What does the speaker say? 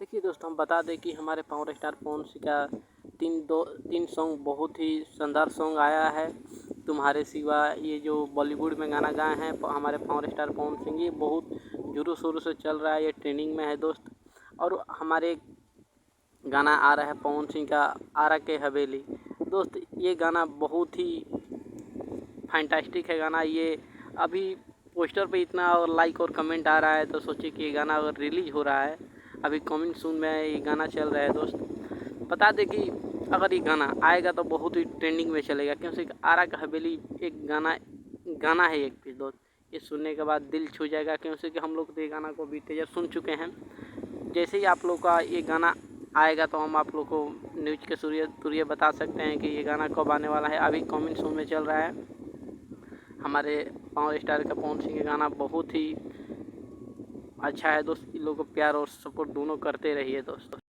देखिए दोस्त, हम बता दें कि हमारे पावर स्टार पवन सिंह का तीन सॉन्ग बहुत ही शानदार सॉन्ग आया है। तुम्हारे सिवा ये जो बॉलीवुड में गाना गाए हैं हमारे पावर स्टार पवन सिंह, ये बहुत जोरों शोरों से चल रहा है, ये ट्रेंडिंग में है दोस्त। और हमारे गाना आ रहा है पवन सिंह का आरा के हवेली। दोस्त ये गाना बहुत ही फैंटास्टिक है गाना। ये अभी पोस्टर पे इतना और लाइक और कमेंट आ रहा है, तो सोचिए कि ये गाना अगर रिलीज हो रहा है, अभी कमिंग सून में ये गाना चल रहा है दोस्त। बता दें कि अगर ये गाना आएगा तो बहुत ही ट्रेंडिंग में चलेगा, क्योंकि आरा का हवेली एक गाना है एक पीस दोस्त। ये सुनने के बाद दिल छू जाएगा, क्योंकि हम लोग तो ये गाना को भी टीजर सुन चुके हैं। जैसे ही आप लोग का ये गाना आएगा तो हम आप लोग को न्यूज के तुरिये बता सकते हैं कि ये गाना कब आने वाला है। अभी कमिंग सून में चल रहा है। हमारे पावर स्टार का पवन सिंह का गाना बहुत ही अच्छा है दोस्त। इन लोगों को प्यार और सपोर्ट दोनों करते रहिए दोस्त।